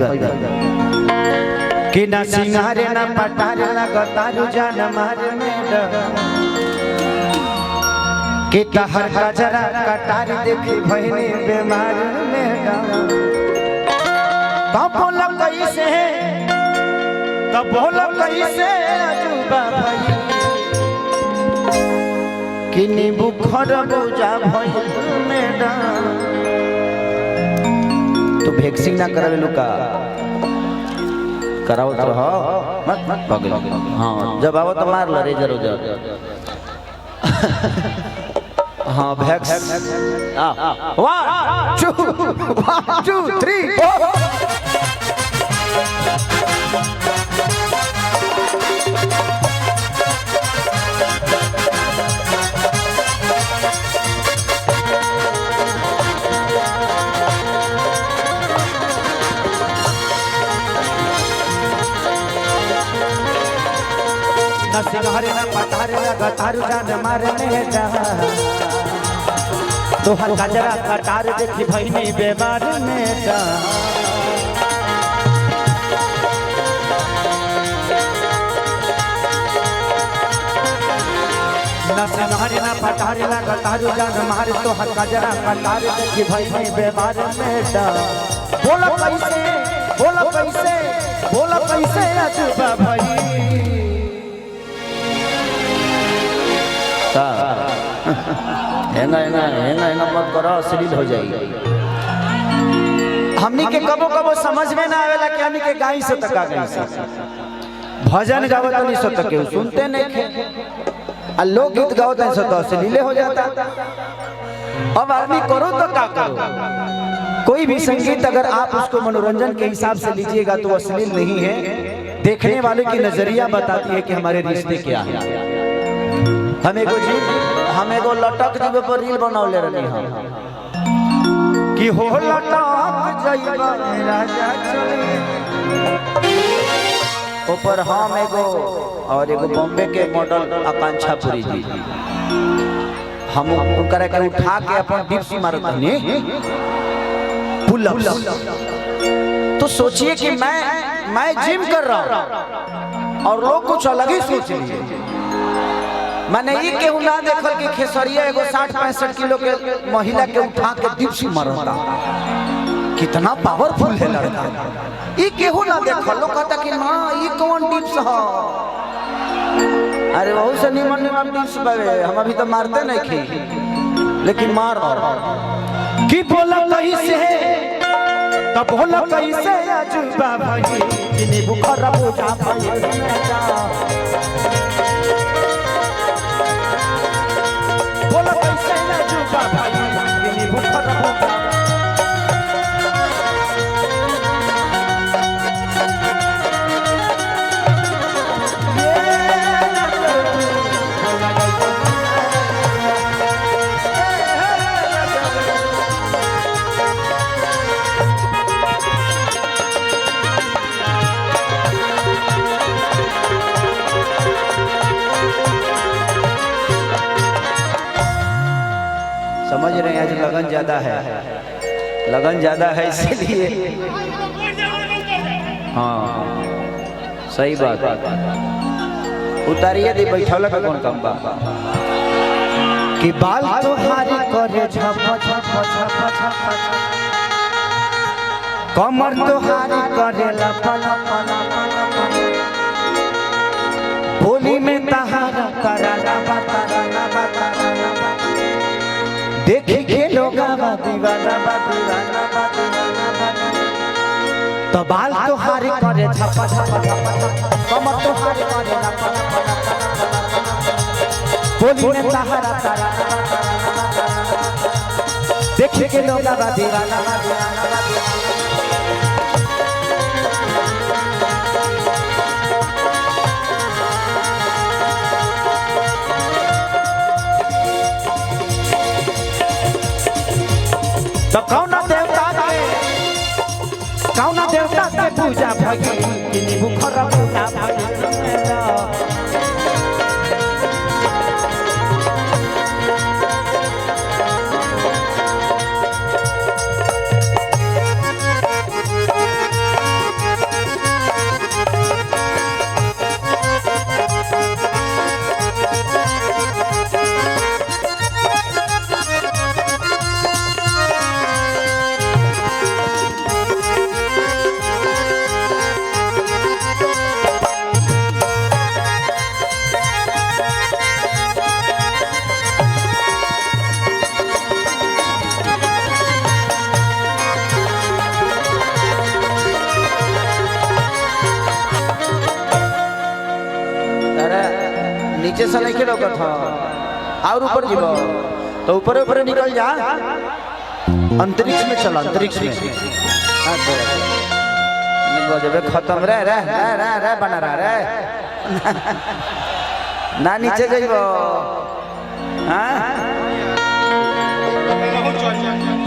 कोई बात नहीं कि ना सिंगारे ना पटारे ना गतारू जान मारे मेरा कि तहर गजरा कटारी देखी भइनी बीमार मेरा तब बोला कैसे अजूबा भाई कि नींबू खरबूजा भइल मेरा तो वैक्सीन ना करावे लुका कराओ तो हो मत पगल हां जब आओ तो मार ल रेजर हां वैक्स 1 2 3 ना सिंगारे ना पटारे ना गतारू जान मारे मेरा तो हर गजरा कटार देखी भइनी बेमार मेरा ना सिंगारे ना पटारे ना गतारू जान मारे तो हर गजरा कटार देखी भइनी बेमार मेरा बोला कैसे अजूबा भाई हेंगा मत करो अश्लील हो जाएगी हमनी के कबो समझ में ना आवेला कि हमनी के गाई से तका गाई से भजन गावत नहीं सो तके सुनते नहीं थे आ लोक गीत गावत नहीं सो तो अश्लील हो जाता अब आदमी करो तो क्या करो कोई भी संगीत अगर आप उसको मनोरंजन के हिसाब से लीजिएगा तो अश्लील नहीं है देखने वाले की नजरिया बताती है कि हमारे रिश्ते क्या है हमें को लटक जीवे पर रील बनावले रहनी हम कि हो लटक जाइबा राजा चले ऊपर हम एगो और एगो बॉम्बे के मॉडल आकांक्षा पुरी जी हम उनकरा के उठा के अपन डिप्स मारत हनी पुल अप तो सोचिए कि मैं जिम कर रहा हूं और लोग कुछ अलग ही सोच लिए मैंने ये केहू ना देखल कि खेसरिया एगो 60-65 किलो के महिला के उठा के डिप्स मारता कितना पावरफुल है लड़का ये केहू ना देखल लोग कहता कि मां ये कौन डिप्स है अरे बहुत से निमन डिप्स बावे हम अभी तो मारते नहीं खे लेकिन मार की बोला कैसे तब बोला कैसे अजूबा भाई कि बुखार पूजा भाई बोला कैसे अजूबा भाई कि बुखार पूजा समझ रहे हैं आज लगन ज्यादा है इसलिए हाँ सही बात उतारिए दी बैठौला का कौन काम बा कि बाल तोहारी करे झप झप झप झप कमर तोहारी करे लप लप लप होली में तहारा तराना बताना देखी के लोग दीवाना तो बाल तोहारी करे झप झप कमर तोहारी करे लप होली में तहारा तराना देखी के लोग दीवाना तो कौना देवता के पूजा भगी कि बुखार पूजा भगी नीचे से नहीं खेलो था और ऊपर जीव तो ऊपर ऊपर निकल जा अंतरिक्ष में चला अंतरिक्ष में जब खत्म रह बना रहा रे ना नीचे जाइब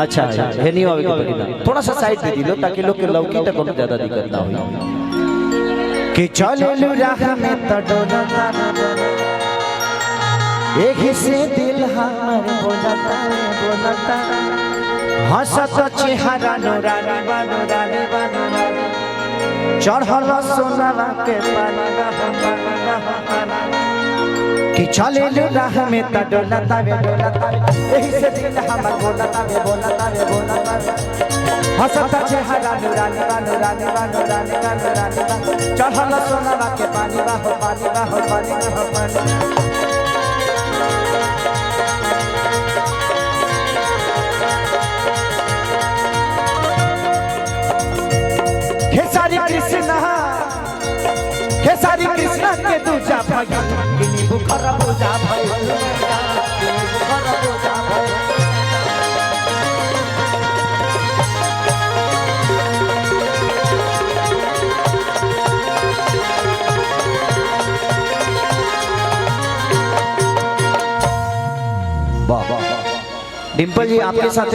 अच्छा है नहीं आवे के पड़ी थोड़ा सा साइड दे दिलो ताकि लोग के लौकी तक कोनो ज्यादा दिक्कत ना हो कि चले राह में त डोलता एक ही से दिल हमर बोलता हंसत चेहरा नूरानी बनूरानी चढ़ल सोनावा के कि चले राह में त डोलता यही से दिल हमर बोलता हंसत चेहरा नूरानी चढ़ल सोनावा के पानी खेसारी कृष्णा के दूजा भाई किनी बुखरा बोझा भाई वाह डिम्पल जी आपके साथ